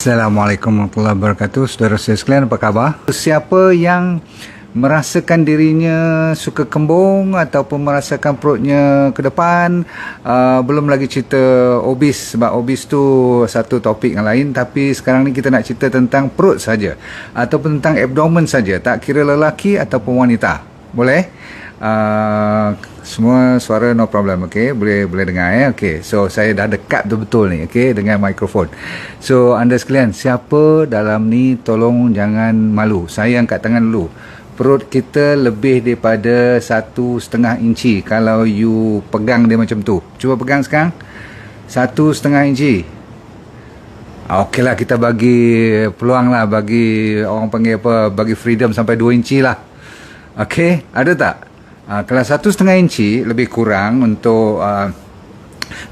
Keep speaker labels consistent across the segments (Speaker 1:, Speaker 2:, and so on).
Speaker 1: Assalamualaikum warahmatullahi wabarakatuh. Saudara saya sekalian, apa khabar? Siapa yang merasakan dirinya suka kembung ataupun merasakan perutnya ke depan, belum lagi cerita obes, sebab obes tu satu topik yang lain, tapi sekarang ni kita nak cerita tentang perut saja ataupun tentang abdomen saja, tak kira lelaki ataupun wanita. Boleh? Semua suara no problem, okey, boleh dengar ya. Okey, so saya dah dekat betul ni, okey, dengan mikrofon. So anda sekalian, siapa dalam ni tolong jangan malu. Saya angkat tangan dulu. Perut kita lebih daripada 1,5 inci kalau you pegang dia macam tu. Cuba pegang sekarang. 1,5 inci. Okeylah, kita bagi peluang lah, bagi orang panggil apa, bagi freedom sampai 2 inci lah. Okey, ada tak? Kalau 1,5 inci lebih kurang untuk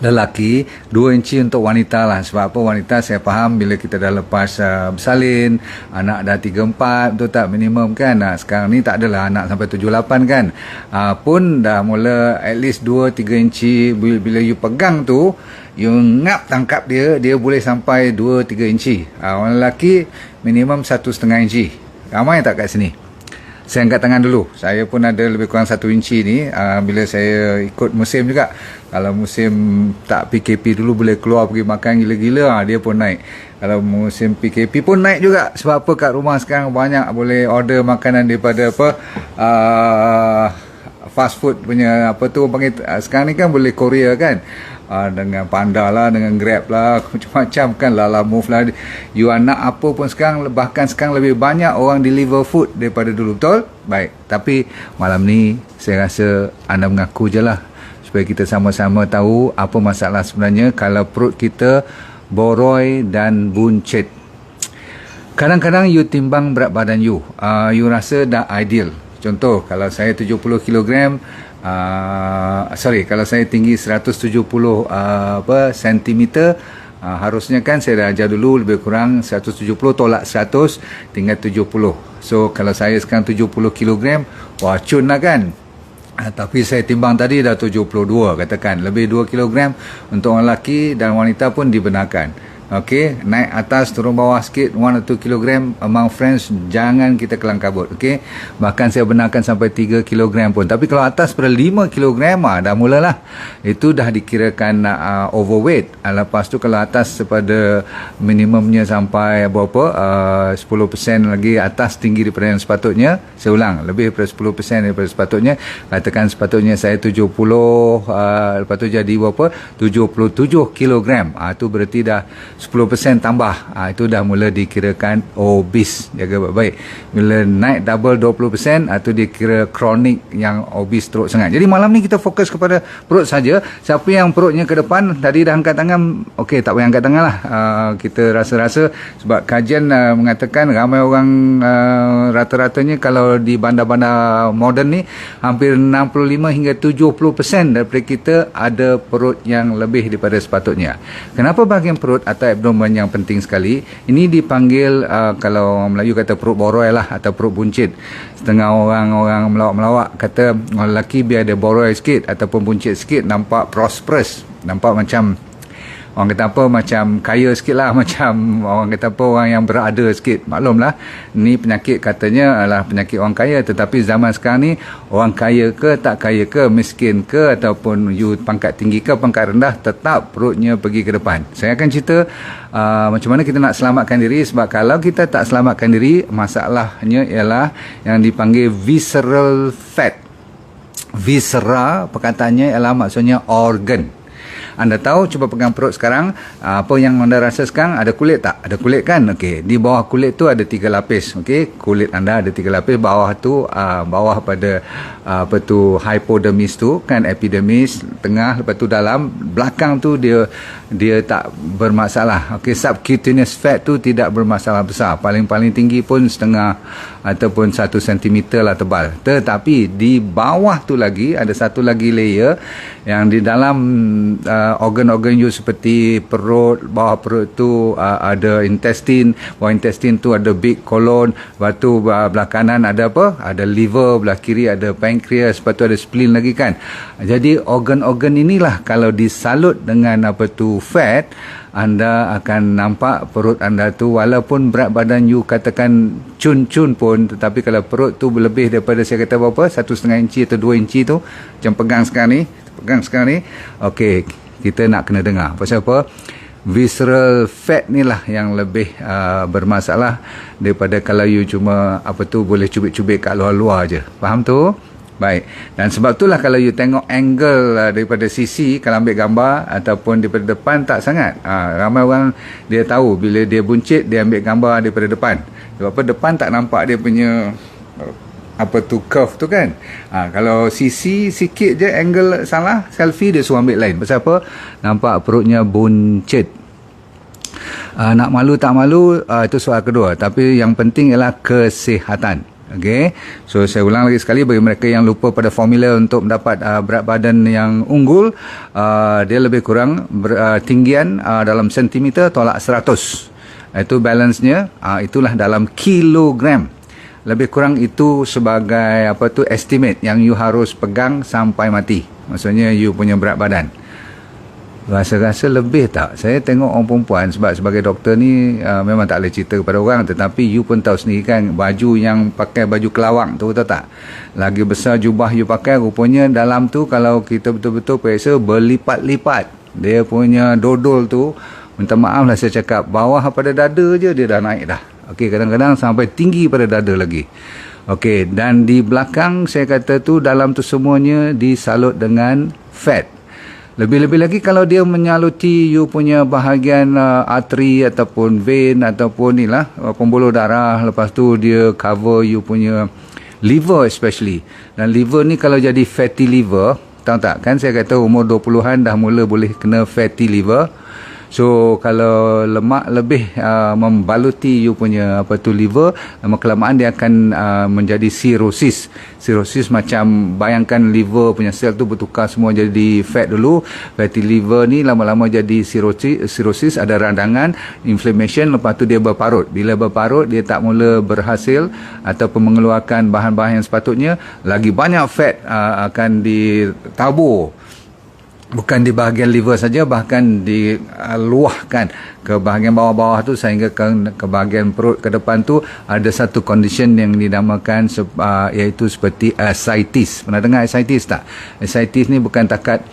Speaker 1: lelaki, 2 inci untuk wanita lah. Sebab apa, wanita saya faham bila kita dah lepas bersalin, anak dah 3-4, betul tak, minimum kan. Sekarang ni tak adalah anak sampai 7-8 kan. Pun dah mula at least 2-3 inci. Bila you pegang tu, you ngap tangkap dia, dia boleh sampai 2-3 inci. Orang lelaki minimum 1,5 inci. Ramai tak kat sini? Saya angkat tangan dulu. Saya pun ada lebih kurang 1 inci ni. Bila saya ikut musim juga. Kalau musim tak PKP dulu, boleh keluar pergi makan gila-gila, dia pun naik. Kalau musim PKP pun naik juga. Sebab apa, kat rumah sekarang banyak boleh order makanan daripada apa, fast food punya apa tu panggil, sekarang ni kan boleh Korea kan. Dengan Panda lah, dengan Grab lah, macam-macam kan, Lala Move lah. You nak apa pun sekarang, bahkan sekarang lebih banyak orang deliver food daripada dulu, betul? Baik, tapi malam ni saya rasa anda mengaku je lah, supaya kita sama-sama tahu apa masalah sebenarnya kalau perut kita boroi dan buncit. Kadang-kadang you timbang berat badan you, you rasa dah ideal. Contoh, kalau saya 70 kg, kalau saya tinggi 170 sentimeter, harusnya kan saya dah ajar dulu lebih kurang 170 tolak 100 tinggal 70. So kalau saya sekarang 70 kg, wah cun lah kan. Tapi saya timbang tadi dah 72, katakan lebih 2 kg untuk orang lelaki dan wanita pun dibenarkan. Okey, naik atas turun bawah sikit 1 atau 2 kg among friends, jangan kita kelang kabut. Okey, bahkan saya benarkan sampai 3 kg pun. Tapi kalau atas pada 5 kg, dah mulalah, itu dah dikirakan overweight. Lepas tu kalau atas pada minimumnya sampai berapa, 10% lagi atas tinggi daripada yang sepatutnya. Saya ulang, lebih daripada 10% daripada sepatutnya. Katakan sepatutnya saya 70, lepas tu jadi berapa, 77 kg. Itu berarti dah 10% tambah, itu dah mula dikirakan obese. Jaga baik-baik. Bila naik double 20%, itu dikira kronik yang obese teruk sangat. Jadi malam ni kita fokus kepada perut saja. Siapa yang perutnya ke depan tadi dah angkat tangan, okey, tak payah angkat tangan lah. Kita rasa-rasa, sebab kajian mengatakan ramai orang, rata-ratanya kalau di bandar-bandar moden ni, hampir 65 hingga 70% daripada kita ada perut yang lebih daripada sepatutnya. Kenapa bahagian perut atau abdomen yang penting sekali? Ini dipanggil, kalau orang Melayu kata perut boroi lah, atau perut buncit. Setengah orang melawak-melawak kata orang lelaki biar ada boroi sikit ataupun buncit sikit, nampak prosperous, nampak macam orang kata apa, macam kaya sikit lah, macam orang kata apa, orang yang berada sikit. Maklumlah, ni penyakit katanya adalah penyakit orang kaya. Tetapi zaman sekarang ni, orang kaya ke tak kaya ke, miskin ke, ataupun you pangkat tinggi ke pangkat rendah, tetap perutnya pergi ke depan. Saya akan cerita macam mana kita nak selamatkan diri. Sebab kalau kita tak selamatkan diri, masalahnya ialah yang dipanggil visceral fat. Viscera, perkataannya ialah maksudnya organ. Anda tahu, cuba pegang perut sekarang, apa yang anda rasa sekarang, ada kulit tak? Ada kulit kan? Okey, di bawah kulit tu ada 3 lapis. Okey, kulit anda ada 3 lapis. Bawah tu, bawah pada apa tu, hypodermis tu kan, epidermis, tengah, lepas tu dalam, belakang tu dia tak bermasalah. Okey, subcutaneous fat tu tidak bermasalah besar. Paling-paling tinggi pun setengah ataupun 1 cm lah tebal. Tetapi di bawah tu lagi ada satu lagi layer yang di dalam organ-organ you seperti perut, bawah perut tu ada intestine, bawah intestine tu ada big colon, lepas tu belah kanan ada apa? Ada liver, belah kiri ada pancreas, lepas tu ada spleen lagi kan. Jadi organ-organ inilah kalau disalut dengan apa tu fat, anda akan nampak perut anda tu, walaupun berat badan you katakan cun-cun pun, tetapi kalau perut tu lebih daripada saya kata berapa, 1,5 inci atau 2 inci tu, macam pegang sekarang ni, okey, kita nak kena dengar. Pasal apa? Visceral fat ni lah yang lebih bermasalah daripada kalau you cuma boleh cubit-cubit kat luar-luar je. Faham tu? Baik. Dan sebab itulah kalau you tengok angle daripada sisi, kalau ambil gambar ataupun daripada depan tak sangat. Ramai orang dia tahu bila dia buncit dia ambil gambar daripada depan. Sebab apa? Depan tak nampak dia punya curve tu kan. Kalau sisi sikit je angle salah, selfie dia suruh ambil lain. Pasal apa? Nampak perutnya buncit. Nak malu tak malu, itu soal kedua. Tapi yang penting ialah kesihatan. Okay. So saya ulang lagi sekali, bagi mereka yang lupa pada formula untuk mendapat berat badan yang unggul, dia lebih kurang tinggian dalam sentimeter tolak 100. Itu balance-nya, itulah dalam kilogram. Lebih kurang itu sebagai estimate yang you harus pegang sampai mati. Maksudnya you punya berat badan. Rasa-rasa lebih tak? Saya tengok orang perempuan, sebab sebagai doktor ni memang tak boleh cerita kepada orang, tetapi you pun tahu sendiri kan, baju yang pakai baju kelawang tu, tahu tak? Lagi besar jubah you pakai, rupanya dalam tu kalau kita betul-betul periksa berlipat-lipat. Dia punya dodol tu, minta maaf lah saya cakap, bawah pada dada je dia dah naik dah. Okey, kadang-kadang sampai tinggi pada dada lagi. Okey, dan di belakang saya kata tu, dalam tu semuanya disalut dengan fat. Lebih-lebih lagi kalau dia menyaluti you punya bahagian arteri ataupun vein ataupun pembuluh darah, lepas tu dia cover you punya liver especially. Dan liver ni kalau jadi fatty liver, tahu tak kan saya kata umur 20-an dah mula boleh kena fatty liver. So kalau lemak lebih membaluti you punya liver, lama kelamaan dia akan menjadi cirrhosis. Cirrhosis macam bayangkan liver punya sel tu bertukar semua jadi fat dulu. Fatty liver ni lama-lama jadi cirrhosis, ada radangan, inflammation, lepas tu dia berparut. Bila berparut dia tak mula berhasil ataupun mengeluarkan bahan-bahan yang sepatutnya, lagi banyak fat akan ditabur. Bukan di bahagian liver saja, bahkan diluahkan ke bahagian bawah-bawah tu sehingga ke bahagian perut ke depan tu. Ada satu condition yang dinamakan iaitu seperti ascites. Pernah dengar ascites tak? Ascites ni bukan takat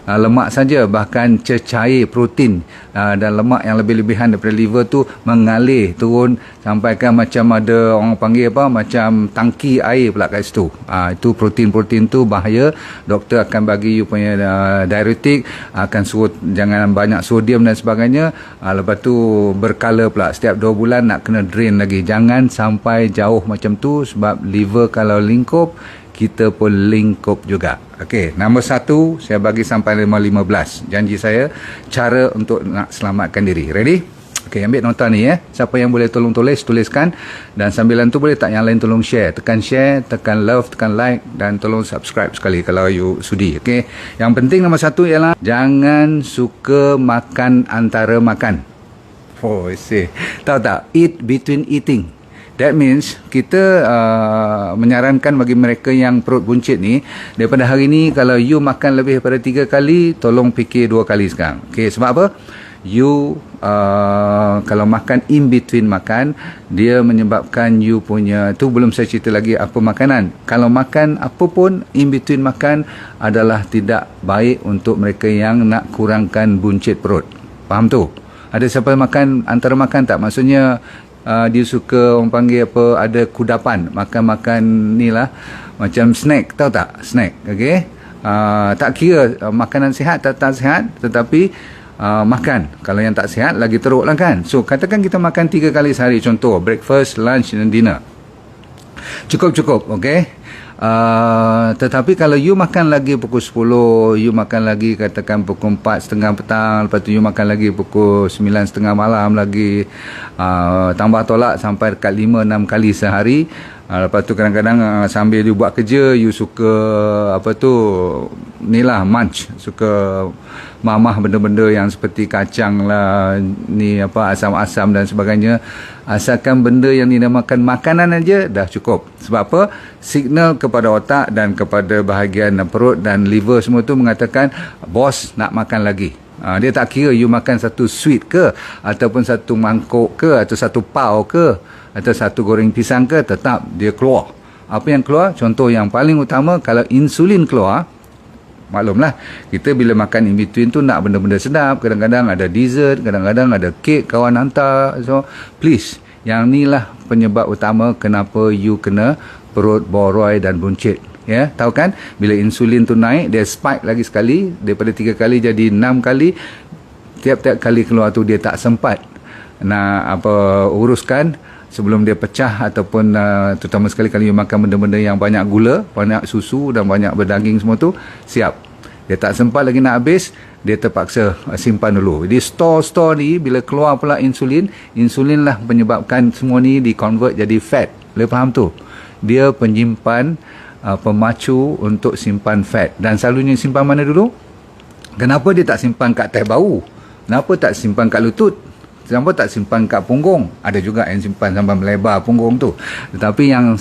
Speaker 1: lemak saja, bahkan cecair protein dan lemak yang lebih-lebihan daripada liver tu mengalir turun sampai kan macam ada orang panggil macam tangki air pula kat situ. Itu protein-protein tu bahaya. Doktor akan bagi you punya diuretik, akan suruh jangan banyak sodium dan sebagainya. Lepas tu berkala pula, setiap 2 bulan nak kena drain lagi. Jangan sampai jauh macam tu, sebab liver kalau lingkup, kita pun lingkup juga. Okey, nombor 1 saya bagi sampai 15. Janji saya, cara untuk nak selamatkan diri. Ready? Okey, ambil nota ni ya. Siapa yang boleh tolong tuliskan, dan sambilan tu boleh tak yang lain tolong share. Tekan share, tekan love, tekan like, dan tolong subscribe sekali kalau you sudi. Okey. Yang penting nombor 1 ialah jangan suka makan antara makan. Oh, see. Tahu tak? Eat between eating. That means kita menyarankan bagi mereka yang perut buncit ni, daripada hari ni kalau you makan lebih daripada 3 kali, tolong fikir 2 kali sekarang. Okay, sebab apa? You kalau makan in between makan, dia menyebabkan you punya, tu belum saya cerita lagi apa makanan. Kalau makan apa pun in between makan adalah tidak baik untuk mereka yang nak kurangkan buncit perut. Faham tu? Ada siapa makan antara makan tak? Maksudnya dia suka orang panggil ada kudapan, makan-makan ni lah, macam snack, tahu tak? Snack, okey. Tak kira makanan sihat tak sihat, tetapi makan. Kalau yang tak sihat lagi teruk lah kan. So katakan kita makan 3 kali sehari, contoh breakfast, lunch dan dinner, cukup, okey. Tetapi kalau you makan lagi pukul 10, you makan lagi katakan pukul 4:30 petang, lepas tu you makan lagi pukul 9:30 malam lagi, tambah tolak sampai dekat 5-6 kali sehari. Lepas tu kadang-kadang sambil you buat kerja, you suka munch, suka mamah benda-benda yang seperti kacang lah, ni asam-asam dan sebagainya. Asalkan benda yang dinamakan makanan aja dah cukup. Sebab apa? Signal kepada otak dan kepada bahagian perut dan liver semua tu mengatakan bos nak makan lagi. Dia tak kira you makan satu sweet ke, ataupun satu mangkuk ke, atau satu pau ke, atau satu goreng pisang ke, tetap dia keluar. Apa yang keluar? Contoh yang paling utama, kalau insulin keluar, maklumlah, kita bila makan in between tu nak benda-benda sedap, kadang-kadang ada dessert, kadang-kadang ada kek kawan hantar. So please, yang ni lah penyebab utama kenapa you kena perut boroi dan buncit. Ya, tahu kan, bila insulin tu naik, dia spike lagi sekali, daripada 3 kali jadi 6 kali. Tiap-tiap kali keluar tu dia tak sempat nak uruskan sebelum dia pecah, ataupun terutama sekali kalau you makan benda-benda yang banyak gula, banyak susu dan banyak berdaging semua tu, siap. Dia tak sempat lagi nak habis, dia terpaksa simpan dulu. Jadi store ni bila keluar pula insulin lah menyebabkan semua ni di-convert jadi fat. Boleh faham tu? Dia penyimpan, pemacu untuk simpan fat. Dan selalunya simpan mana dulu? Kenapa dia tak simpan kat teh bau? Kenapa tak simpan kat lutut? Kenapa tak simpan kat punggung? Ada juga yang simpan sampai melebar punggung tu. Tetapi yang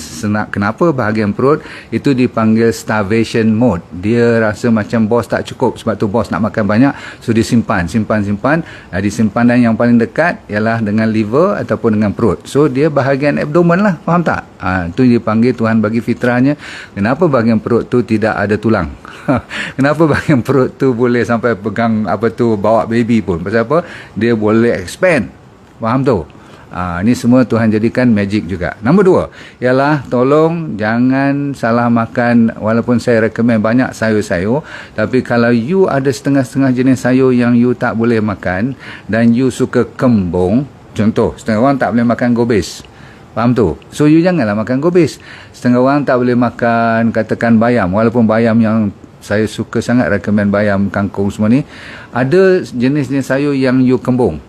Speaker 1: kenapa bahagian perut itu dipanggil starvation mode. Dia rasa macam bos tak cukup, sebab tu bos nak makan banyak, so dia simpan. Di simpanan yang paling dekat ialah dengan liver ataupun dengan perut. So dia bahagian abdomen lah, faham tak? Itu dipanggil Tuhan bagi fitrahnya. Kenapa bahagian perut tu tidak ada tulang? Kenapa bahagian perut tu boleh sampai pegang bawa baby pun? Pasal apa? Dia boleh expand. Faham tu? Ini semua Tuhan jadikan magic juga. Nombor 2 ialah tolong jangan salah makan. Walaupun saya recommend banyak sayur-sayur, tapi kalau you ada setengah-setengah jenis sayur yang you tak boleh makan dan you suka kembung, contoh setengah orang tak boleh makan gobis, faham tu? So you janganlah makan gobis. Setengah orang tak boleh makan katakan bayam, walaupun bayam yang saya suka sangat recommend bayam, kangkung semua ni, ada jenis-jenis sayur yang you kembung.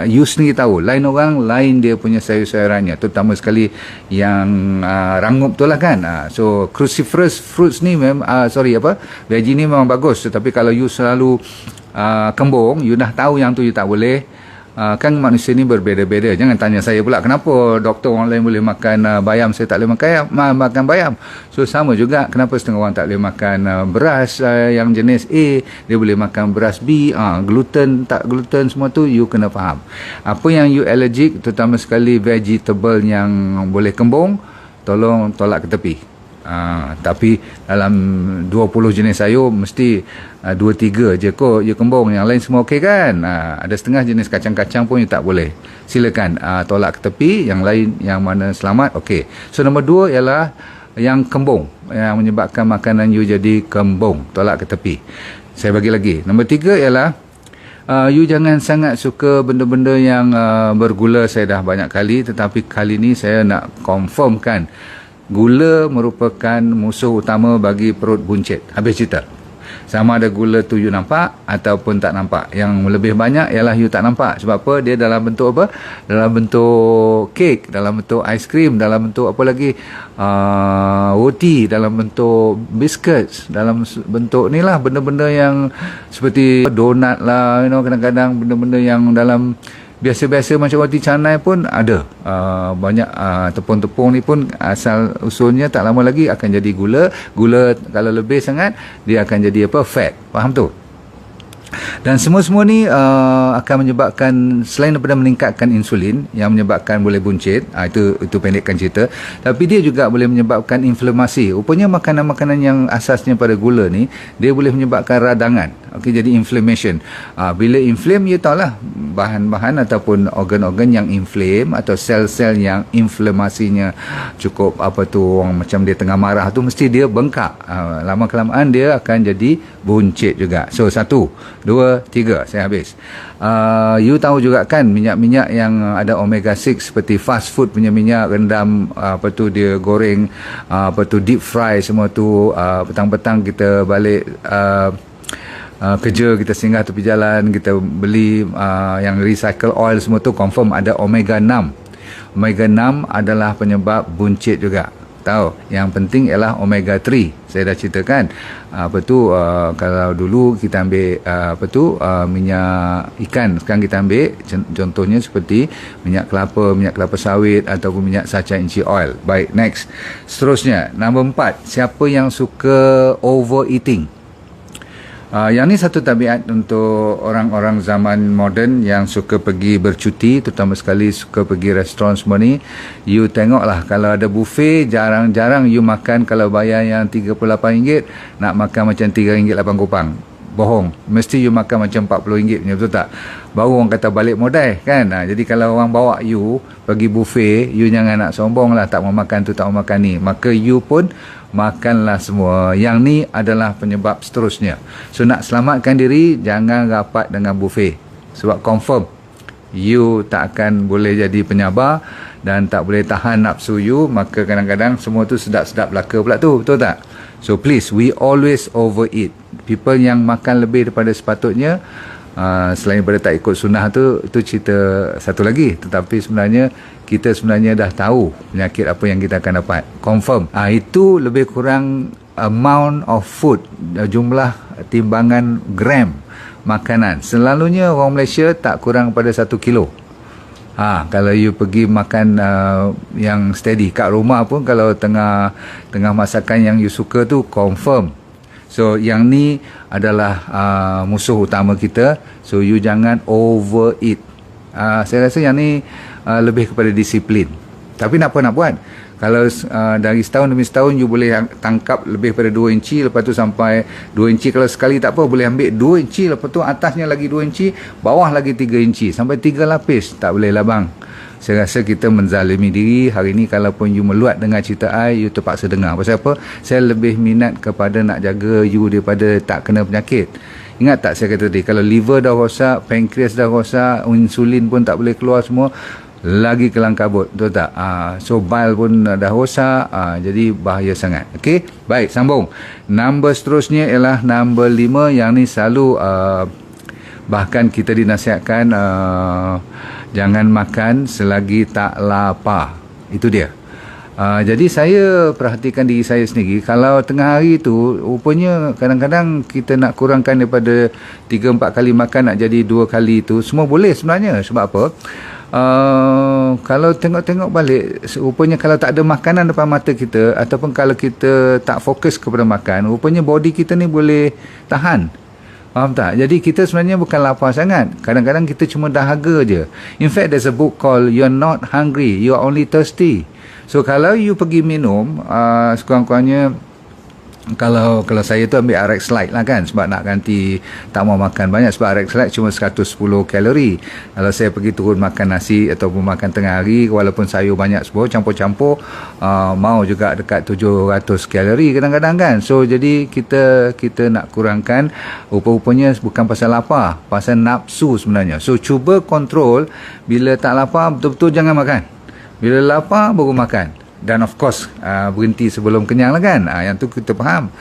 Speaker 1: You sendiri tahu, lain orang lain dia punya sayur-sayurannya, terutama sekali yang rangup tu lah kan. So cruciferous fruits ni veggie ni memang bagus, tetapi kalau you selalu kembung, you dah tahu yang tu you tak boleh. Kan manusia ni berbeza-beza. Jangan tanya saya pula kenapa doktor orang lain boleh makan bayam, saya tak boleh makan bayam. So sama juga, kenapa setengah orang tak boleh makan beras yang jenis A, dia boleh makan beras B. Gluten tak gluten, semua tu you kena faham. Apa yang you allergic, terutama sekali vegetable yang boleh kembung, tolong tolak ke tepi. Tapi dalam 20 jenis sayur mesti 2-3 je kot you kembung, yang lain semua okey kan. Ada setengah jenis kacang-kacang pun you tak boleh, silakan tolak ke tepi. Yang lain yang mana selamat, okey. So nombor 2 ialah yang kembung, yang menyebabkan makanan you jadi kembung, tolak ke tepi. Saya bagi lagi. Nombor 3 ialah you jangan sangat suka benda-benda yang bergula. Saya dah banyak kali, tetapi kali ni saya nak confirmkan, gula merupakan musuh utama bagi perut buncit. Habis cerita. Sama ada gula tu you nampak ataupun tak nampak. Yang lebih banyak ialah you tak nampak. Sebab apa? Dia dalam bentuk apa? Dalam bentuk kek, dalam bentuk aiskrim, dalam bentuk apa lagi? Roti, dalam bentuk biscuits, dalam bentuk ni lah, benda-benda yang seperti donat lah, kadang-kadang benda-benda yang dalam biasa-biasa macam roti canai pun ada. Banyak tepung-tepung ni pun asal usulnya tak lama lagi akan jadi gula. Gula kalau lebih sangat dia akan jadi fat. Faham tu? Dan semua-semua ni akan menyebabkan, selain daripada meningkatkan insulin yang menyebabkan boleh buncit, itu pendekkan cerita, tapi dia juga boleh menyebabkan inflamasi. Rupanya makanan-makanan yang asasnya pada gula ni, dia boleh menyebabkan radangan. Okey, jadi inflammation. Bila inflame, you tahulah bahan-bahan ataupun organ-organ yang inflame atau sel-sel yang inflamasinya cukup orang macam dia tengah marah tu, mesti dia bengkak. Lama-kelamaan dia akan jadi buncit juga. So 1, 2, 3, saya habis. You tahu juga kan minyak-minyak yang ada omega 6 seperti fast food punya minyak, rendam dia goreng, deep fry semua tu. Petang-petang kita balik kerja, kita singgah tepi jalan, kita beli yang recycle oil semua tu, confirm ada omega 6. Omega 6 adalah penyebab buncit juga. Tahu, yang penting ialah omega 3. Saya dah ceritakan kalau dulu kita ambil minyak ikan, sekarang kita ambil contohnya seperti minyak kelapa sawit ataupun minyak sacha inci oil. Baik, next. Seterusnya, nombor 4, siapa yang suka overeating? Yang ni satu tabiat untuk orang-orang zaman moden yang suka pergi bercuti, terutama sekali suka pergi restoran semua ni. You tengoklah, kalau ada buffet, jarang-jarang you makan kalau bayar yang RM38, nak makan macam RM3.8. Bohong, mesti you makan macam RM40 punya, betul tak? Baru orang kata balik modal kan. Jadi kalau orang bawa you pergi buffet, you jangan nak sombong lah, tak mau makan tu, tak mau makan ni. Maka you pun makanlah semua. Yang ni adalah penyebab seterusnya. So nak selamatkan diri, jangan rapat dengan buffet. Sebab confirm you tak akan boleh jadi penyabar dan tak boleh tahan nafsu you. Maka kadang-kadang semua tu sedap-sedap belaka pula tu, betul tak? So please, we always overeat. People yang makan lebih daripada sepatutnya, selain daripada tak ikut sunnah tu, itu cerita satu lagi. Tetapi sebenarnya kita sebenarnya dah tahu penyakit apa yang kita akan dapat. Confirm. Itu lebih kurang amount of food, jumlah timbangan gram makanan. Selalunya orang Malaysia tak kurang pada 1 kilo. Kalau you pergi makan yang steady kat rumah pun, kalau tengah masakan yang you suka tu, confirm. So yang ni adalah musuh utama kita. So you jangan overeat. Saya rasa yang ni lebih kepada disiplin. Tapi nak apa nak buat? Kalau dari setahun demi setahun you boleh tangkap lebih pada 2 inci, lepas tu sampai 2 inci. Kalau sekali tak apa, boleh ambil 2 inci, lepas tu atasnya lagi 2 inci, bawah lagi 3 inci, sampai 3 lapis. Tak boleh lah bang. Saya rasa kita menzalimi diri. Hari ni kalaupun you meluat dengan cerita I, you terpaksa dengar. Pasal apa? Saya lebih minat kepada nak jaga you daripada tak kena penyakit. Ingat tak saya kata tadi, kalau liver dah rosak, pankreas dah rosak, insulin pun tak boleh keluar semua, lagi kelang kabut, betul tak? So bile pun dah rosak, jadi bahaya sangat. Okey, baik, sambung. Nombor seterusnya ialah nombor 5. Yang ni selalu bahkan kita dinasihatkan, jangan makan selagi tak lapar. Itu dia. Jadi saya perhatikan diri saya sendiri, kalau tengah hari tu rupanya kadang-kadang kita nak kurangkan daripada 3-4 kali makan, nak jadi 2 kali tu semua boleh sebenarnya. Sebab apa? Kalau tengok-tengok balik, rupanya kalau tak ada makanan depan mata kita, ataupun kalau kita tak fokus kepada makan, rupanya body kita ni boleh tahan. Faham tak? Jadi kita sebenarnya bukan lapar sangat. Kadang-kadang kita cuma dahaga je. In fact, there's a book called You're Not Hungry, You're Only Thirsty. So kalau you pergi minum, sekurang-kurangnya, kalau saya tu ambil RX Lite lah kan, sebab nak ganti, tak mau makan banyak, sebab RX Lite cuma 110 kalori. Kalau saya pergi turun makan nasi ataupun makan tengah hari, walaupun sayur banyak semua campur-campur, mau juga dekat 700 kalori kadang-kadang kan. So jadi kita nak kurangkan. Rupa-rupanya bukan pasal lapar, pasal nafsu sebenarnya. So cuba kontrol, bila tak lapar betul-betul jangan makan, bila lapar baru makan. Dan of course berhenti sebelum kenyang lah kan. Yang tu kita faham.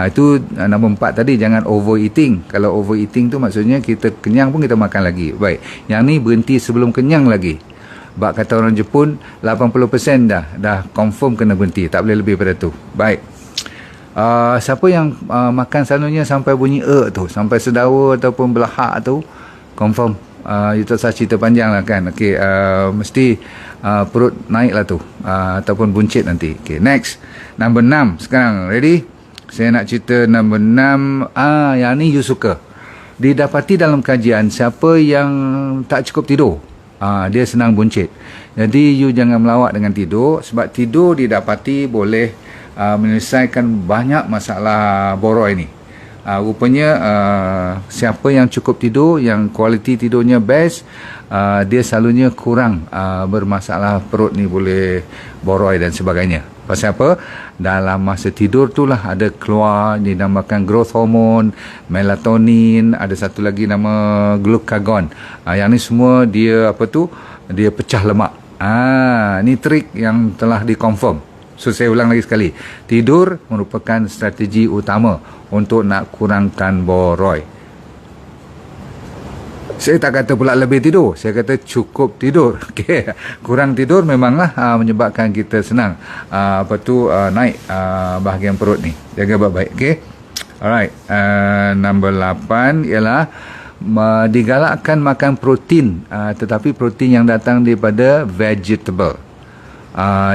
Speaker 1: Itu nombor 4 tadi, jangan overeating. Kalau overeating tu maksudnya kita kenyang pun kita makan lagi. Baik, yang ni berhenti sebelum kenyang lagi. Sebab kata orang Jepun, 80% dah confirm kena berhenti, tak boleh lebih pada tu. Baik, siapa yang makan selalunya sampai bunyi tu, sampai sedawa ataupun belahak tu, confirm itu saya cerita panjang lah kan. Okey, mesti perut naik lah tu, ataupun buncit nanti. Okey, next, number 6 sekarang. Ready? Saya nak cerita number 6. Yang ni you suka. Didapati dalam kajian, siapa yang tak cukup tidur, dia senang buncit. Jadi you jangan melawak dengan tidur, sebab tidur didapati boleh menyelesaikan banyak masalah boroi ni. Rupanya siapa yang cukup tidur, yang kualiti tidurnya best, dia selalunya kurang bermasalah perut ni, boleh boroi dan sebagainya. Pasal apa? Dalam masa tidur tu lah ada keluar dinamakan growth hormone, melatonin, ada satu lagi nama glucagon. Yang ni semua dia dia pecah lemak. Ni trik yang telah dikonfirm. So saya ulang lagi sekali, tidur merupakan strategi utama untuk nak kurangkan boroi. Saya tak kata pula lebih tidur, saya kata cukup tidur. Okay. Kurang tidur memanglah menyebabkan kita senang naik bahagian perut ni. Jaga baik-baik. Okay. Alright, number 8 ialah digalakkan makan protein, tetapi protein yang datang daripada vegetable.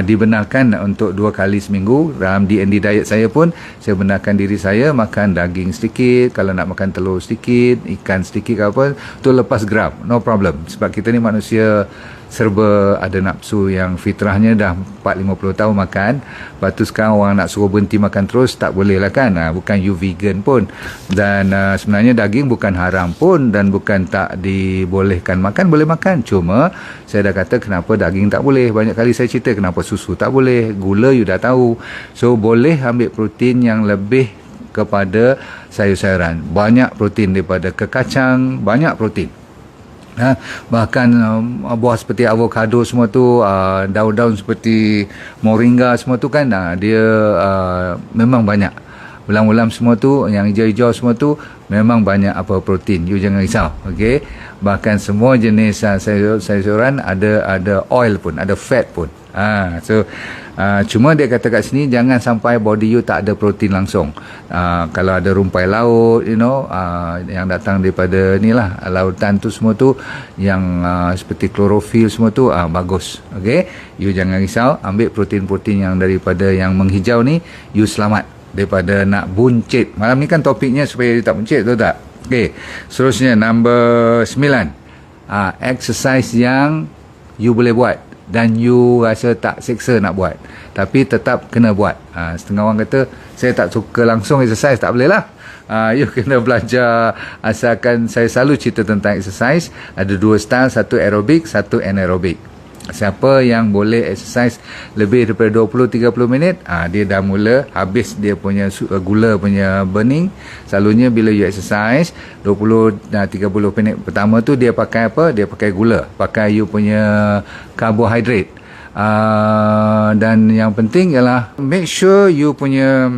Speaker 1: dibenarkan untuk 2 kali seminggu. Dalam D&D diet saya pun, saya benarkan diri saya makan daging sedikit, kalau nak makan telur sedikit, ikan sedikit ke apa, tu lepas geram, no problem. Sebab kita ni manusia serba ada nafsu yang fitrahnya dah 4-50 tahun makan. Lepas tu sekarang orang nak suruh berhenti makan terus, tak boleh lah kan. Bukan you vegan pun. Dan sebenarnya daging bukan haram pun, dan bukan tak dibolehkan makan, boleh makan. Cuma saya dah kata kenapa daging tak boleh. Banyak kali saya cerita kenapa susu tak boleh, gula you dah tahu. So boleh ambil protein yang lebih kepada sayur-sayuran. Banyak protein daripada kekacang, banyak protein. Bahkan buah seperti avocado semua tu, daun-daun seperti moringa semua tu kan, dia memang banyak. Ulam-ulam semua tu, yang hijau-hijau semua tu memang banyak protein. You jangan risau, okey. Bahkan semua jenis sayur-sayuran ada oil pun, ada fat pun. Cuma dia kata kat sini jangan sampai body you tak ada protein langsung. Kalau ada rumpai laut, yang datang daripada ni lah, lautan tu semua tu, yang seperti klorofil semua tu, bagus. Okay, you jangan risau, ambil protein-protein yang daripada yang menghijau ni, you selamat daripada nak buncit. Malam ni kan topiknya supaya you tak buncit, betul tak? Okay, seterusnya number 9, exercise yang you boleh buat dan you rasa tak seksa nak buat, tapi tetap kena buat. Setengah orang kata saya tak suka langsung exercise, tak boleh lah. You kena belajar. Asalkan saya selalu cerita tentang exercise, ada 2 style, satu aerobik, satu anaerobik. Siapa yang boleh exercise lebih daripada 20-30 minit, dia dah mula habis dia punya gula punya burning. Selalunya bila you exercise 20-30 minit pertama tu, dia pakai apa? Dia pakai gula, pakai you punya carbohydrate. Dan yang penting ialah make sure you punya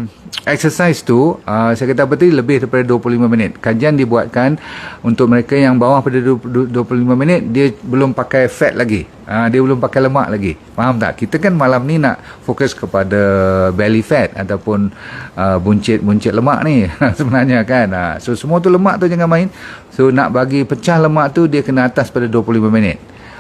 Speaker 1: exercise tu, saya kata apa tadi, lebih daripada 25 minit. Kajian dibuatkan untuk mereka yang bawah pada 25 minit, dia belum pakai fat lagi, dia belum pakai lemak lagi. Faham tak? Kita kan malam ni nak fokus kepada belly fat ataupun buncit lemak ni sebenarnya kan. So semua tu lemak tu jangan main. So nak bagi pecah lemak tu, dia kena atas pada 25 minit.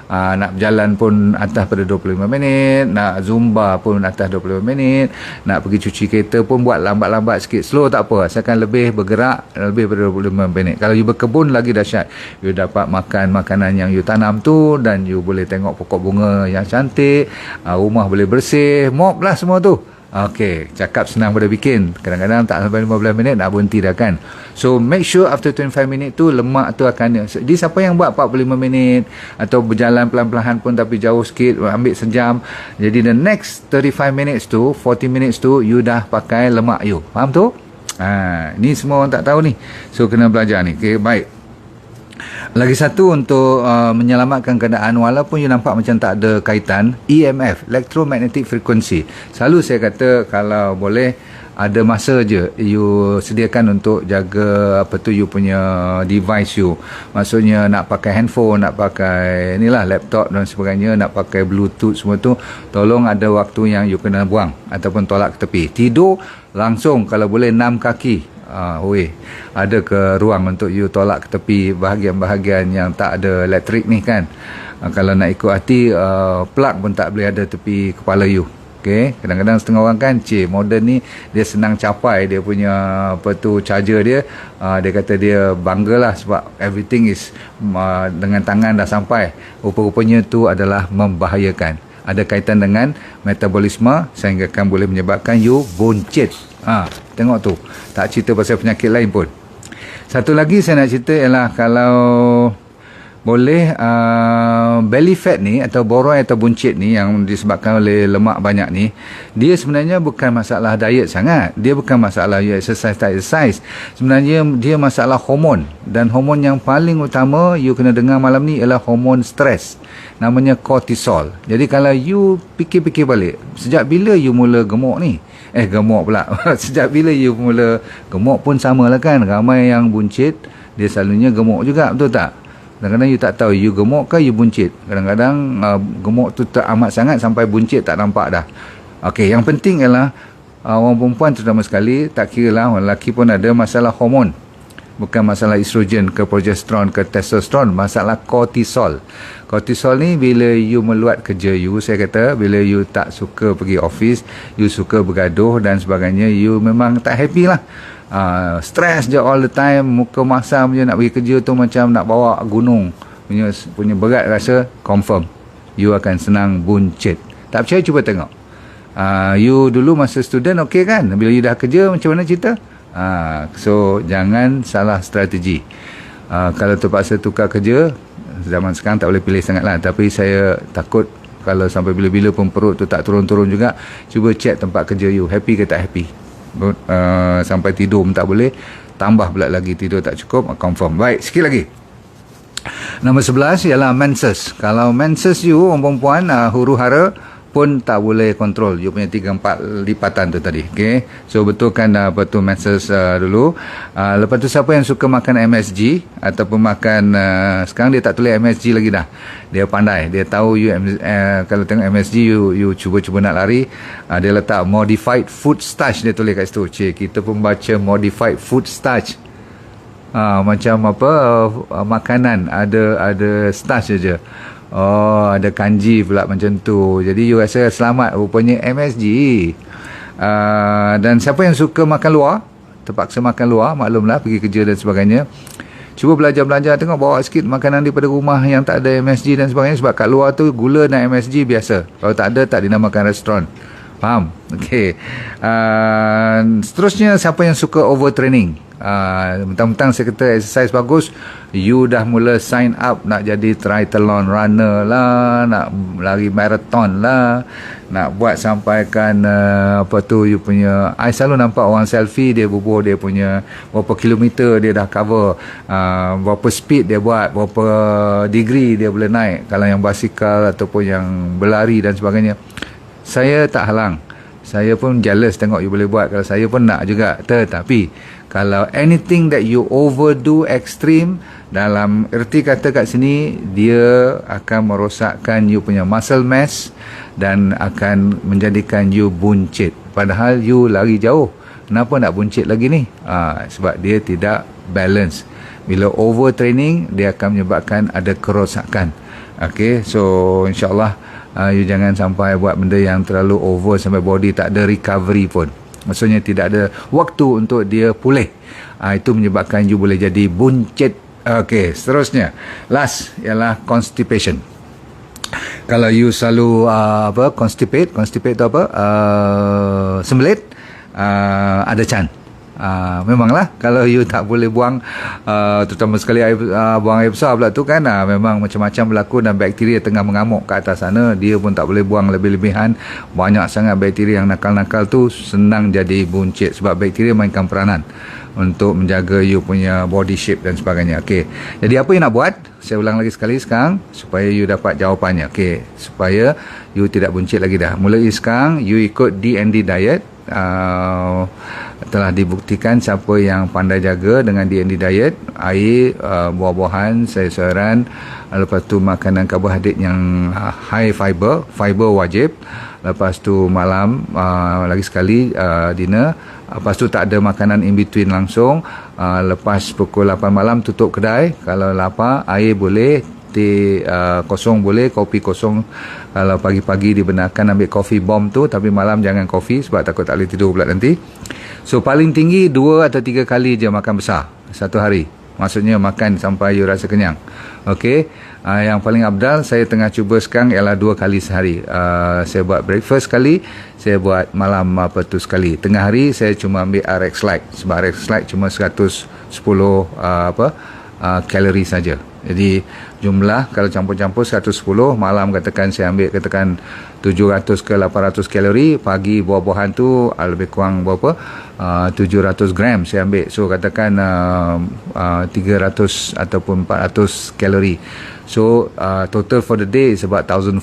Speaker 1: Nak berjalan pun atas pada 25 minit, nak zumba pun atas 25 minit, nak pergi cuci kereta pun buat lambat-lambat sikit, slow tak apa, asalkan lebih bergerak lebih pada 25 minit. Kalau you berkebun lagi dahsyat, you dapat makan makanan yang you tanam tu, dan you boleh tengok pokok bunga yang cantik, rumah boleh bersih, mop lah semua tu. Okey, cakap senang pada bikin. Kadang-kadang tak sampai 15 minit nak berhenti dah kan. So make sure after 25 minit tu lemak tu akan, jadi siapa yang buat 45 minit atau berjalan pelan-pelan pun tapi jauh sikit, ambil sejam, jadi the next 35 minutes tu, 40 minutes tu, you dah pakai lemak you. Faham tu? Ni semua orang tak tahu ni. So kena belajar ni. Okey, baik. Lagi satu untuk menyelamatkan keadaan, walaupun you nampak macam tak ada kaitan, EMF, electromagnetic frequency. Selalu saya kata kalau boleh ada masa je you sediakan untuk jaga you punya device you. Maksudnya nak pakai handphone, nak pakai inilah laptop dan sebagainya, nak pakai bluetooth semua tu, tolong ada waktu yang you kena buang ataupun tolak ke tepi. Tidur langsung kalau boleh 6 kaki. Ada ke ruang untuk you tolak ke tepi bahagian-bahagian yang tak ada elektrik ni kan. Kalau nak ikut hati, plug pun tak boleh ada tepi kepala you. Okay? Kadang-kadang setengah orang kan, modern ni dia senang capai dia punya charger dia. Dia kata dia bangga lah sebab everything is dengan tangan dah sampai. Rupa-rupanya tu adalah membahayakan. Ada kaitan dengan metabolisme sehingga kan boleh menyebabkan you buncit. Tengok tu, tak cerita pasal penyakit lain pun. Satu lagi saya nak cerita ialah kalau boleh belly fat ni atau boroi atau buncit ni yang disebabkan oleh lemak banyak ni, dia sebenarnya bukan masalah diet sangat, dia bukan masalah you exercise tak exercise. Sebenarnya dia masalah hormon, dan hormon yang paling utama you kena dengar malam ni ialah hormon stres, namanya cortisol. Jadi kalau you fikir-fikir balik, sejak bila you mula gemuk ni? Gemuk pula. Sejak bila you mula gemuk pun sama lah kan. Ramai yang buncit, dia selalunya gemuk juga, betul tak? Kadang-kadang you tak tahu you gemuk ke you buncit. Kadang-kadang gemuk tu teramat sangat sampai buncit tak nampak dah. Okey, yang penting ialah orang perempuan terutama sekali, tak kira lah orang lelaki pun ada masalah hormon. Bukan masalah estrogen ke progesteron ke testosteron, masalah kortisol. Kortisol ni bila you meluat kerja you, saya kata bila you tak suka pergi office, you suka bergaduh dan sebagainya, you memang tak happy lah. Stress je all the time, muka masam je, nak pergi kerja tu macam nak bawa gunung punya berat, rasa confirm you akan senang buncit. Tak percaya cuba tengok. You dulu masa student okey kan, bila you dah kerja macam mana cerita? So jangan salah strategi. Kalau terpaksa tukar kerja, zaman sekarang tak boleh pilih sangat lah, tapi saya takut kalau sampai bila-bila pun perut tu tak turun-turun juga, cuba check tempat kerja you, happy ke tak happy. Sampai tidur pun tak boleh, tambah pula lagi tidur tak cukup, confirm. Baik, sikit lagi. Nombor 11 ialah menses. Kalau menses you, orang perempuan, huru-hara pun tak boleh kontrol. You punya 3-4 lipatan tu tadi. Okay. So betulkan apa tu menses dulu. Lepas tu siapa yang suka makan MSG ataupun makan sekarang dia tak tulis MSG lagi dah. Dia pandai. Dia tahu you kalau tengok MSG you cuba nak lari, dia letak modified food starch, dia tulis kat situ. Kita pun baca modified food starch. Macam apa makanan ada starch saja. Oh, ada kanji pula macam tu. Jadi you rasa selamat rupanya MSG. Dan siapa yang suka makan luar, terpaksa makan luar, maklumlah pergi kerja dan sebagainya, cuba belajar tengok bawa sikit makanan daripada rumah yang tak ada MSG dan sebagainya, sebab kat luar tu gula dan MSG biasa. Kalau tak ada, tak dinamakan restoran. Faham? Okey. Seterusnya, siapa yang suka overtraining, mentang-mentang saya kata exercise bagus, you dah mula sign up nak jadi triathlon runner lah, nak lari marathon lah, nak buat sampaikan apa tu you punya, I selalu nampak orang selfie dia bubuh dia punya berapa kilometer dia dah cover, berapa speed dia buat, berapa degree dia boleh naik kalau yang basikal ataupun yang berlari dan sebagainya. Saya tak halang, saya pun jealous tengok you boleh buat, kalau saya pun nak juga. Tetapi kalau anything that you overdo extreme, dalam erti kata kat sini, dia akan merosakkan you punya muscle mass dan akan menjadikan you buncit. Padahal you lari jauh, kenapa nak buncit lagi ni? Sebab dia tidak balance. Bila overtraining, dia akan menyebabkan ada kerosakan. Okay, so insyaAllah you jangan sampai buat benda yang terlalu over sampai body tak ada recovery pun. Maksudnya tidak ada waktu untuk dia pulih. Itu menyebabkan you boleh jadi buncit. Okey, seterusnya. Last ialah constipation. Kalau you selalu constipate tu apa? Sembelit, ada chance. Memanglah kalau you tak boleh buang, terutama sekali buang air besar pula tu kan, memang macam-macam berlaku dan bakteria tengah mengamuk ke atas sana, dia pun tak boleh buang lebih-lebihan. Banyak sangat bakteria yang nakal-nakal tu, senang jadi buncit sebab bakteria mainkan peranan untuk menjaga you punya body shape dan sebagainya. Okey, jadi apa you nak buat? Saya ulang lagi sekali sekarang supaya you dapat jawapannya. Okey, supaya you tidak buncit lagi dah. Mulai sekarang you ikut D&D diet. Telah dibuktikan siapa yang pandai jaga dengan D&D diet, air, buah-buahan, sayur-sayuran, lepas tu makanan karbohidrat yang high fiber wajib, lepas tu malam lagi sekali dinner, lepas tu tak ada makanan in between langsung, lepas pukul 8 malam tutup kedai. Kalau lapar, air boleh, teh kosong boleh, kopi kosong. Kalau pagi-pagi dibenarkan ambil coffee bomb tu, tapi malam jangan kopi sebab takut tak boleh tidur pula nanti. So paling tinggi 2 atau 3 kali je makan besar satu hari. Maksudnya makan sampai you rasa kenyang. Okey, yang paling abdal saya tengah cuba sekarang ialah 2 kali sehari. Saya buat breakfast sekali, saya buat malam sekali. Tengah hari saya cuma ambil RX Lite sebab RX Lite cuma 110 kalori saja. Jadi jumlah kalau campur-campur 110, malam katakan saya ambil 700 ke 800 kalori, pagi buah-buahan tu lebih kurang berapa? 700 gram saya ambil. So katakan 300 ataupun 400 kalori. So total for the day is about 1,400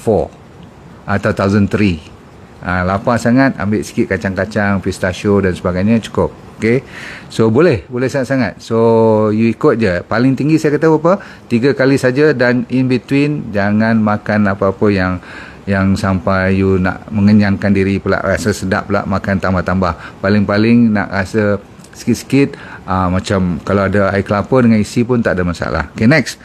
Speaker 1: atau 1,300. Lapar sangat, ambil sikit kacang-kacang, pistachio dan sebagainya, cukup. Okay, so boleh sangat-sangat. So you ikut je. Paling tinggi saya kata berapa? 3 kali saja, dan in between jangan makan apa-apa yang sampai you nak mengenyangkan diri pula, rasa sedap pula makan tambah-tambah. Paling-paling nak rasa sikit-sikit, macam kalau ada air kelapa dengan isi pun tak ada masalah. Okay, next,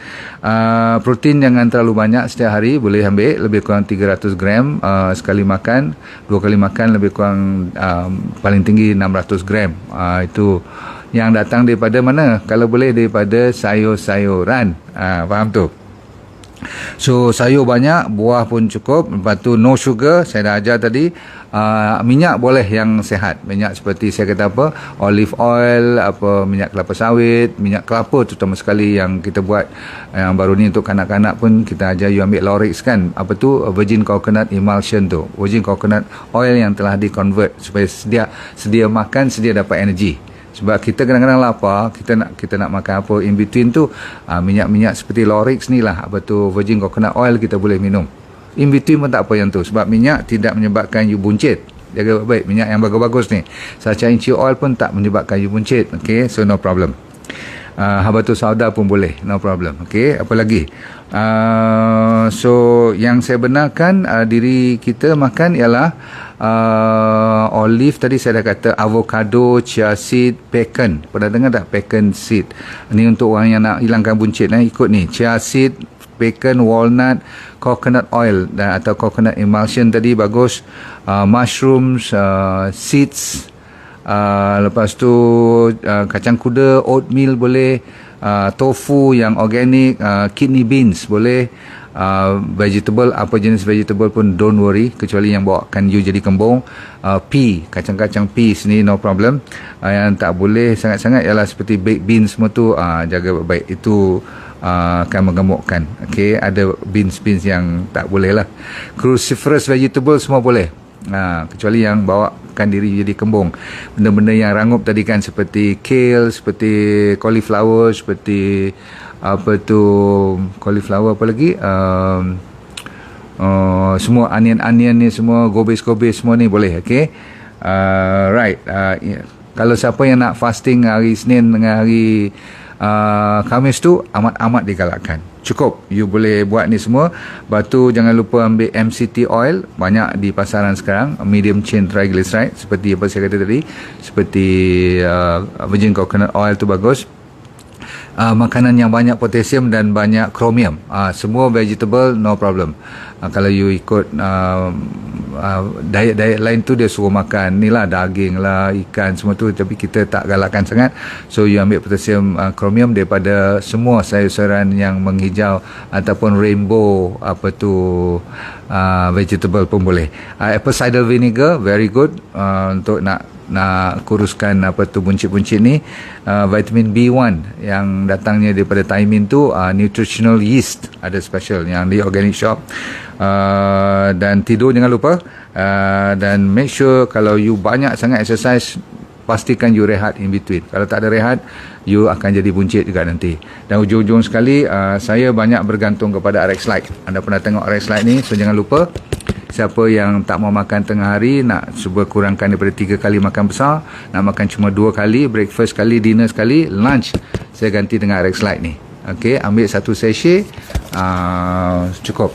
Speaker 1: protein jangan terlalu banyak setiap hari, boleh ambil lebih kurang 300 gram sekali makan, 2 kali makan lebih kurang paling tinggi 600 gram. Itu yang datang daripada mana? Kalau boleh daripada sayur-sayuran. Faham tu? So sayur banyak, buah pun cukup. Lepas tu no sugar, saya dah ajar tadi. Minyak boleh yang sehat, minyak seperti saya kata apa, olive oil, apa, minyak kelapa sawit, minyak kelapa terutama sekali yang kita buat yang baru ni untuk kanak-kanak pun kita ajar you ambil Lorix kan, apa tu, virgin coconut emulsion tu, virgin coconut oil yang telah di-convert supaya sedia makan, sedia dapat energi. Sebab kita kadang-kadang lapar, kita nak makan apa in between tu, minyak-minyak seperti Lorix ni lah, apa tu, virgin coconut oil kita boleh minum. In between pun tak apa yang tu, sebab minyak tidak menyebabkan you buncit. Jaga baik minyak yang bagus-bagus ni. Sacha inchi oil pun tak menyebabkan you buncit. Okay, so no problem. Habatus sauda pun boleh, no problem. Okay, apa lagi? So yang saya benarkan diri kita makan ialah olive, tadi saya dah kata, avocado, chia seed, pecan. Pernah dengar tak pecan seed? Ni untuk orang yang nak hilangkan buncit, ikut ni, chia seed, pecan, walnut, coconut oil dan atau coconut emulsion tadi bagus. Mushrooms, seeds, lepas tu kacang kuda, oatmeal boleh, tofu yang organic, kidney beans boleh, vegetable, apa jenis vegetable pun don't worry, kecuali yang bawakan you jadi kembung. Pea, kacang-kacang peas ni no problem. Yang tak boleh sangat-sangat ialah seperti baked beans semua tu, jaga baik, itu akan menggemukkan. Okay, ada beans yang tak boleh lah. Cruciferous vegetable semua boleh, kecuali yang bawakan diri jadi kembung. Benda-benda yang rangup tadi kan, seperti kale, seperti cauliflower, seperti apa tu, cauliflower, apa lagi, semua onion ni semua, gobis semua ni boleh. Okay, right. Kalau siapa yang nak fasting hari Isnin dengan hari Khamis tu, amat digalakkan. Cukup you boleh buat ni semua. Lepas tu jangan lupa ambil MCT oil, banyak di pasaran sekarang, medium chain triglyceride, seperti apa saya kata tadi, seperti virgin coconut oil tu bagus. Makanan yang banyak potasium dan banyak kromium, semua vegetable no problem. Kalau you ikut diet lain tu, dia suruh makan ni lah, daging lah, ikan semua tu, tapi kita tak galakkan sangat. So you ambil potasium, kromium daripada semua sayur-sayuran yang menghijau ataupun rainbow, apa tu, vegetable pun boleh. Apple cider vinegar very good untuk nak kuruskan apa tu, buncit-buncit ni. Vitamin B1 yang datangnya daripada thiamine tu, nutritional yeast ada special yang di organic shop. Dan tidur jangan lupa, dan make sure kalau you banyak sangat exercise, pastikan you rehat in between. Kalau tak ada rehat, you akan jadi buncit juga nanti. Dan ujung-ujung sekali, saya banyak bergantung kepada RX Lite. Anda pernah tengok RX Lite ni, so jangan lupa, siapa yang tak mau makan tengah hari, nak cuba kurangkan daripada 3 kali makan besar, nak makan cuma 2 kali, breakfast sekali, dinner sekali, lunch saya ganti dengan RX Lite ni. Okay, ambil 1 sachet, cukup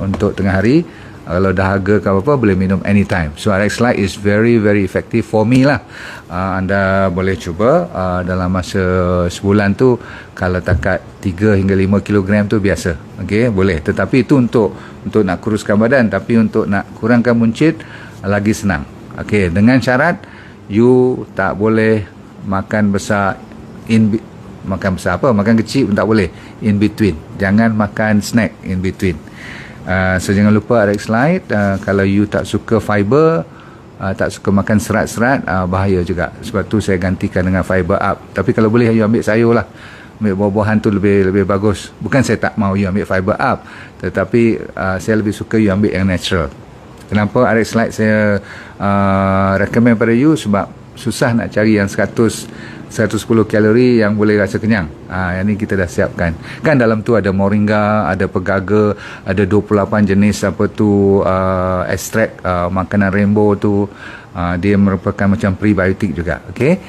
Speaker 1: untuk tengah hari. Kalau dahaga ke apa-apa, boleh minum anytime. So RX Lite is very effective for me lah. Anda boleh cuba dalam masa sebulan tu. Kalau takat 3 hingga 5 kilogram tu biasa. Okay, boleh. Tetapi itu untuk nak kuruskan badan. Tapi untuk nak kurangkan buncit, lagi senang. Okay, dengan syarat you tak boleh makan besar, makan besar apa, makan kecil pun tak boleh in between. Jangan makan snack in between. So jangan lupa RX Lite. Kalau you tak suka fiber, tak suka makan serat-serat, bahaya juga. Sebab tu saya gantikan dengan fiber up. Tapi kalau boleh you ambil sayur lah, ambil buah-buahan tu lebih bagus. Bukan saya tak mau you ambil fiber up, tetapi saya lebih suka you ambil yang natural. Kenapa RX Lite saya recommend pada you? Sebab susah nak cari yang 110 kalori yang boleh rasa kenyang. Yang ni kita dah siapkan. Kan dalam tu ada moringa, ada pegaga, ada 28 jenis apa tu, ekstrak makanan rainbow tu. Dia merupakan macam prebiotik juga. Okey.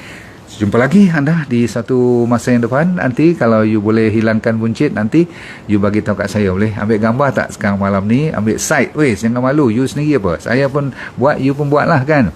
Speaker 1: Jumpa lagi anda di satu masa yang depan. Nanti kalau you boleh hilangkan buncit, nanti you bagi tahu kat saya. Boleh ambil gambar tak sekarang malam ni? Ambil side. Weh, jangan malu. You sendiri apa? Saya pun buat, you pun buat lah kan.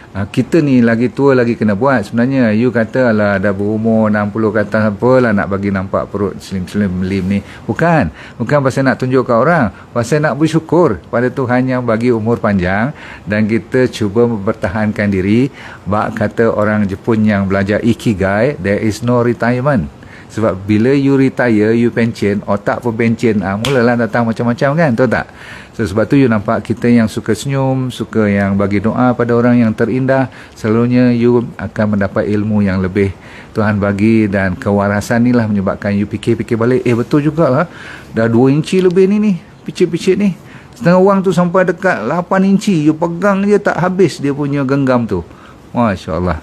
Speaker 1: Kita ni lagi tua lagi kena buat. Sebenarnya you kata lah dah berumur 60 ke atas apalah nak bagi nampak perut slim-slim ni. Bukan pasal nak tunjuk ke orang, pasal nak bersyukur pada Tuhan yang bagi umur panjang, dan kita cuba mempertahankan diri. Bak kata orang Jepun yang belajar Ikigai, there is no retirement. Sebab bila you retire, you pension, otak pun pension, mulalah datang macam-macam kan, tahu tak? So sebab tu you nampak kita yang suka senyum, suka yang bagi doa pada orang yang terindah, selalunya you akan mendapat ilmu yang lebih Tuhan bagi, dan kewarasan ni lah menyebabkan you fikir-fikir balik, betul jugalah, dah 2 inci lebih ni picit-picit ni. Setengah orang tu sampai dekat 8 inci, you pegang je tak habis dia punya genggam tu. Masya Allah.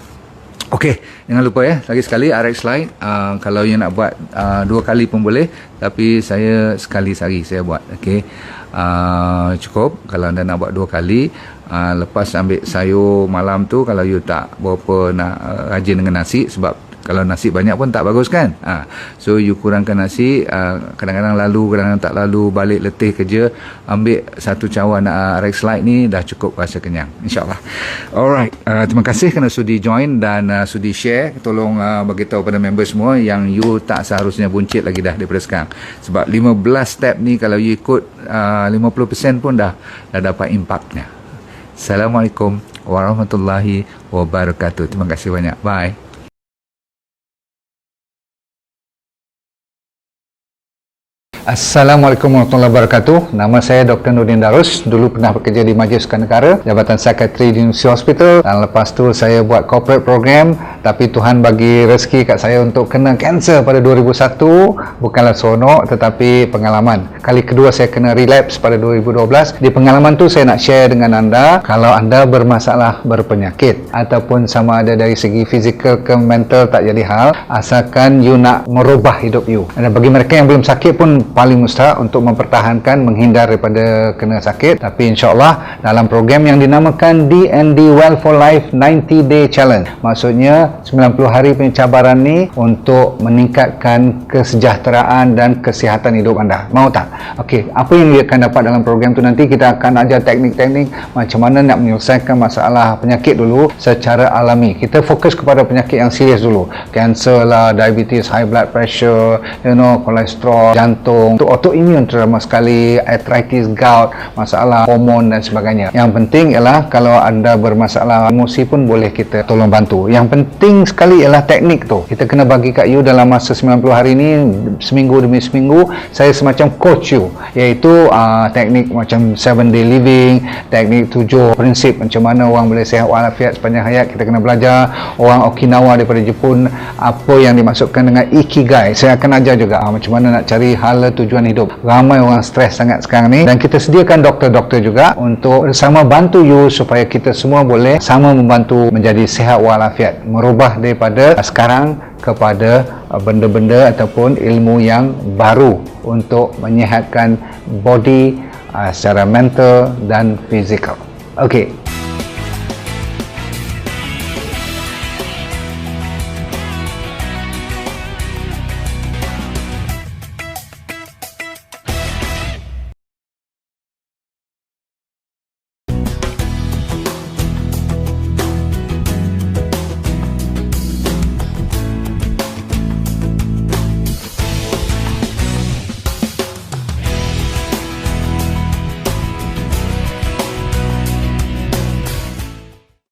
Speaker 1: Okey, jangan lupa lagi sekali RX Lite, kalau you nak buat 2 kali pun boleh, tapi saya sekali sehari saya buat. Okey, cukup kalau anda nak buat 2 kali. Lepas ambil sayur malam tu, kalau you tak berapa nak rajin dengan nasi, sebab kalau nasi banyak pun tak bagus kan. So you kurangkan nasi, kadang-kadang lalu, kadang-kadang tak lalu, balik letih kerja, ambil 1 cawan RX Lite ni dah cukup rasa kenyang, insyaAllah. Alright, terima kasih kerana sudi join dan sudi share. Tolong beritahu pada member semua yang you tak seharusnya buncit lagi dah daripada sekarang. Sebab 15 step ni kalau you ikut 50% pun dah dapat impaknya. Assalamualaikum warahmatullahi wabarakatuh. Terima kasih banyak. Bye. Assalamualaikum warahmatullahi wabarakatuh. Nama saya Dr. Nurdin Darus. Dulu pernah bekerja di Majlis Sukan Negara, Jabatan Psikiatri di University Hospital, dan lepas tu saya buat corporate program. Tapi Tuhan bagi rezeki kat saya untuk kena kanser pada 2001. Bukanlah seronok, tetapi pengalaman. Kali kedua saya kena relapse pada 2012. Di pengalaman tu saya nak share dengan anda, kalau anda bermasalah berpenyakit ataupun sama ada dari segi fizikal ke mental, tak jadi hal, asalkan you nak merubah hidup you. Dan bagi mereka yang belum sakit pun paling mustahak untuk mempertahankan, menghindar daripada kena sakit. Tapi insyaAllah dalam program yang dinamakan DND Well for Life 90 Day Challenge, maksudnya 90 hari punya cabaran ni untuk meningkatkan kesejahteraan dan kesihatan hidup anda. Mau tak? Okey, apa yang dia akan dapat dalam program tu, nanti kita akan ajar teknik-teknik macam mana nak menyelesaikan masalah penyakit dulu secara alami. Kita fokus kepada penyakit yang serius dulu, kanser lah, diabetes, high blood pressure, kolesterol, jantung, untuk autoimun terutama sekali, arthritis, gout, masalah hormon dan sebagainya. Yang penting ialah kalau anda bermasalah emosi pun boleh kita tolong bantu. Yang penting sekali ialah teknik tu. Kita kena bagi kat you dalam masa 90 hari ni, seminggu demi seminggu, saya semacam coach you, iaitu teknik macam 7 day living, teknik 7 prinsip macam mana orang boleh sihat walafiat sepanjang hayat. Kita kena belajar orang Okinawa daripada Jepun, apa yang dimaksudkan dengan Ikigai. Saya akan ajar juga macam mana nak cari hala tujuan hidup. Ramai orang stres sangat sekarang ni, dan kita sediakan doktor-doktor juga untuk bersama bantu you supaya kita semua boleh sama membantu menjadi sihat walafiat, merubah daripada sekarang kepada benda-benda ataupun ilmu yang baru untuk menyihatkan body secara mental dan fizikal. Okey.